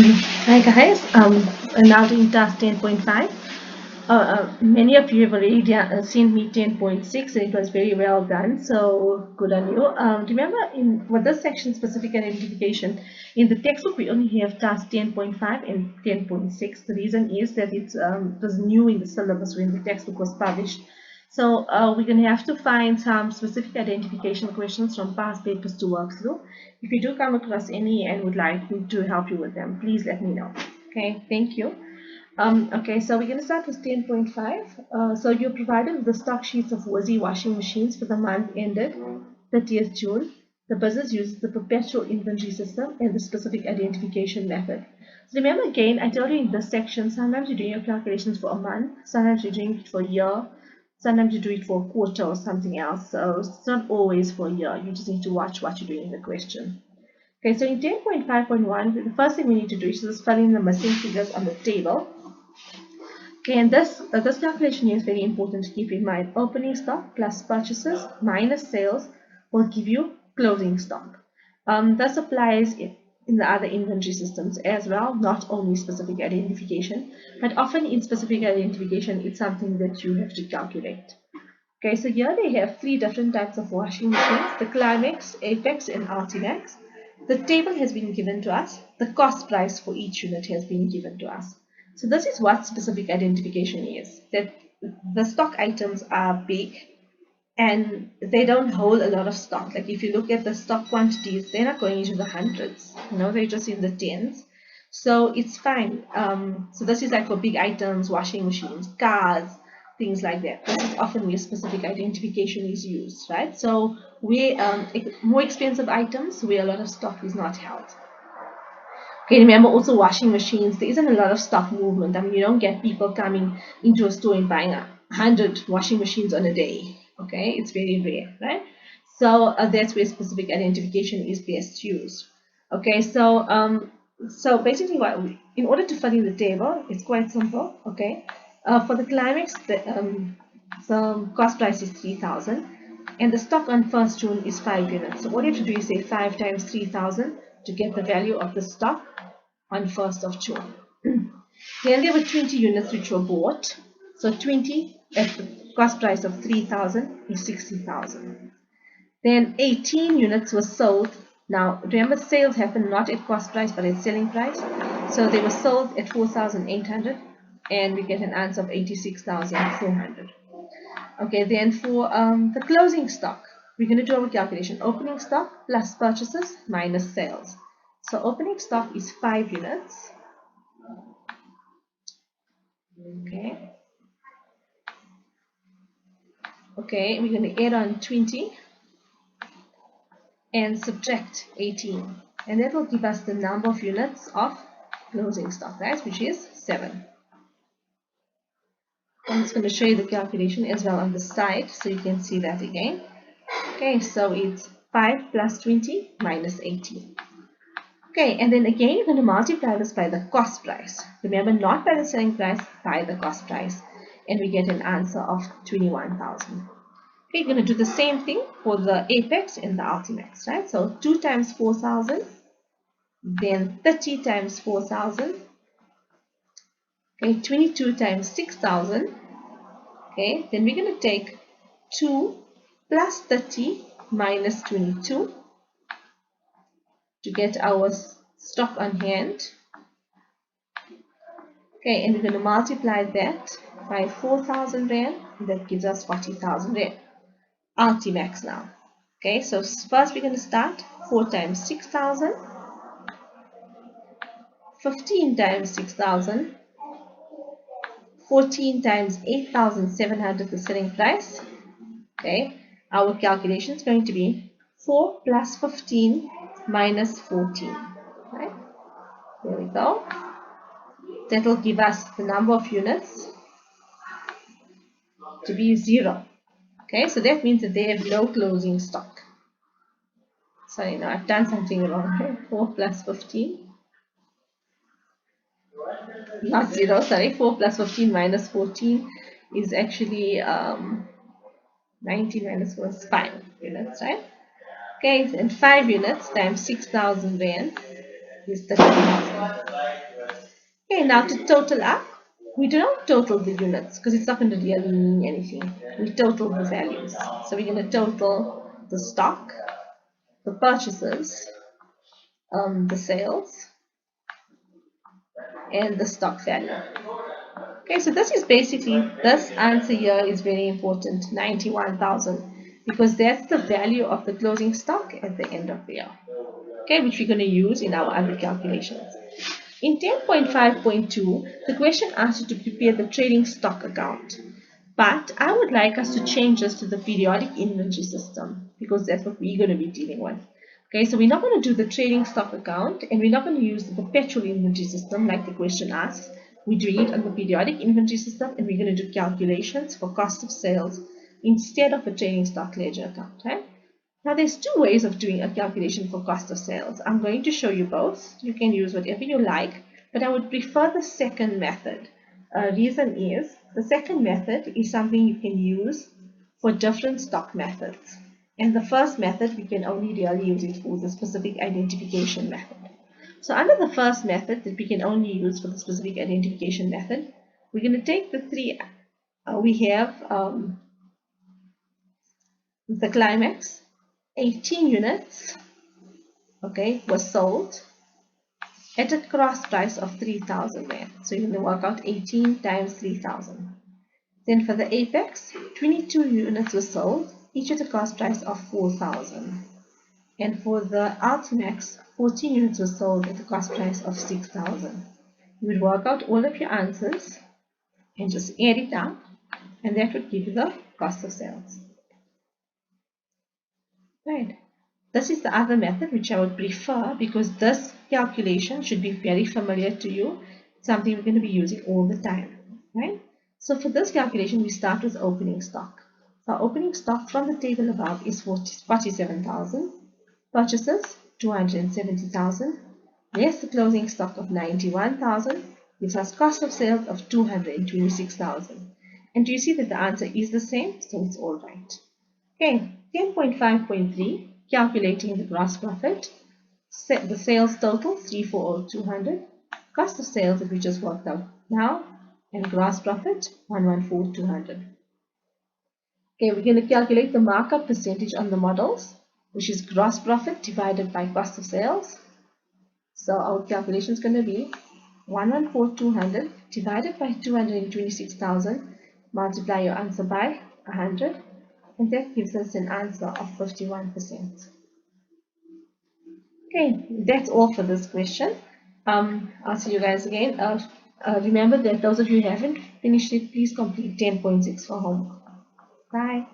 Hi guys, now doing task 10.5. Many of you have already seen me 10.6 and it was very well done, so good on you. Remember in for this section specific identification, in the textbook we only have task 10.5 and 10.6. The reason is that it was new in the syllabus when the textbook was published. So we're going to have to find some specific identification questions from past papers to work through. If you do come across any and would like me to help you with them, please let me know. Okay, thank you. Okay, so we're going to start with 10.5. So you're provided with the stock sheets of Wizzy washing machines for the month ended 30th June. The business uses the perpetual inventory system and the specific identification method. So remember again, I told you in this section, sometimes you're doing your calculations for a month, sometimes you're doing it for a year, sometimes you do it for a quarter or something else. So it's not always for a year. You just need to watch what you're doing in the question. Okay, so in 10.5.1, the first thing we need to do is just fill in the missing figures on the table. Okay, and this calculation is very important to keep in mind. Opening stock plus purchases minus sales will give you closing stock. This applies in the other inventory systems as well, not only specific identification, but often in specific identification, it's something that you have to calculate. Okay, so here they have three different types of washing machines, the Climax, Apex, and Ultimax. The table has been given to us. The cost price for each unit has been given to us. So this is what specific identification is, that the stock items are big and they don't hold a lot of stock. Like if you look at the stock quantities, they're not going into the hundreds, they're just in the tens. So it's fine. So this is like for big items, washing machines, cars, things like that. This is often where specific identification is used, right? So where more expensive items, where a lot of stock is not held. Okay, remember also washing machines, there isn't a lot of stock movement. I mean, you don't get people coming into a store and buying 100 washing machines on a day. Okay, it's very rare, right? So that's where specific identification is best used. Okay, so basically in order to fill in the table, it's quite simple. Okay, for the Climax, the cost price is 3,000 and the stock on 1st June is 5 units. So what you have to do is say 5 times 3,000 to get the value of the stock on 1st of June. Then there were 20 units which were bought. So 20 at the cost price of 3,000 is 60,000. Then 18 units were sold. Now remember, sales happen not at cost price but at selling price. So they were sold at 4,800 and we get an answer of 86,400. Okay, then for the closing stock, we're going to do our calculation. Opening stock plus purchases minus sales. So opening stock is 5 units. Okay. Okay, we're going to add on 20 and subtract 18. And that will give us the number of units of closing stock, right, which is 7. I'm just going to show you the calculation as well on the side so you can see that again. Okay, so it's 5 plus 20 minus 18. Okay, and then again you're going to multiply this by the cost price. Remember, not by the selling price, by the cost price. And we get an answer of 21,000. Okay, you're going to do the same thing for the Apex and the Ultimax, right? So 2 times 4,000, then 30 times 4,000. Okay, 22 times 6,000. Okay, then we're going to take 2 plus 30 minus 22 to get our stock on hand. Okay, and we're going to multiply that by 4,000 Rand. That gives us 40,000 Rand. Ultimax now. Okay, so first we're going to start 4 times 6,000, 15 times 6,000, 14 times 8,700 the selling price. Okay, our calculation is going to be 4 plus 15 minus 14. Right, there we go. That will give us the number of units to be 0. Okay, so that means that they have no closing stock. Sorry, no, I've done something wrong. 4 plus 15. Not 0, sorry. 4 plus 15 minus 14 is actually 90 minus 4 is 5 units, right? Okay, and 5 units times 6,000 Rand is 30,000. Okay, now to total up, we do not total the units because it's not going to really mean anything. We total the values. So we're going to total the stock, the purchases, the sales, and the stock value. Okay, so this is basically, this answer here is very important, 91,000, because that's the value of the closing stock at the end of the year. Okay, which we're going to use in our other calculations. In 10.5.2, the question asks you to prepare the trading stock account. But I would like us to change this to the periodic inventory system because that's what we're going to be dealing with. Okay, so we're not going to do the trading stock account and we're not going to use the perpetual inventory system like the question asks. We're doing it on the periodic inventory system and we're going to do calculations for cost of sales instead of a trading stock ledger account. Right? Now there's two ways of doing a calculation for cost of sales. I'm going to show you both. You can use whatever you like, but I would prefer the second method. Reason is, the second method is something you can use for different stock methods. And the first method, we can only really use it for the specific identification method. So under the first method that we can only use for the specific identification method, we're going to take the three, we have the climax, 18 units, okay, was sold at a cross price of 3,000 Rand. So you're going to work out 18 times 3,000. Then for the apex, 22 units were sold, each at a cost price of 4,000. And for the Ultimax, 14 units were sold at a cost price of 6,000. You would work out all of your answers and just add it up, and that would give you the cost of sales. Right. This is the other method which I would prefer because this calculation should be very familiar to you. It's something we're going to be using all the time. Right? So for this calculation, we start with opening stock. So our opening stock from the table above is 47,000. Purchases, 270,000. Less the closing stock of 91,000 gives us cost of sales of 226,000. And do you see that the answer is the same? So it's all right. Okay, 10.5.3, calculating the gross profit. Set the sales total, 340,200. Cost of sales that we just worked out now. And gross profit, 114,200. Okay, we're going to calculate the markup percentage on the models, which is gross profit divided by cost of sales. So our calculation is going to be 114,200 divided by 226,000. Multiply your answer by 100. And that gives us an answer of 51%. Okay, that's all for this question. I'll see you guys again. Remember that those of you who haven't finished it, please complete 10.6 for homework. Bye.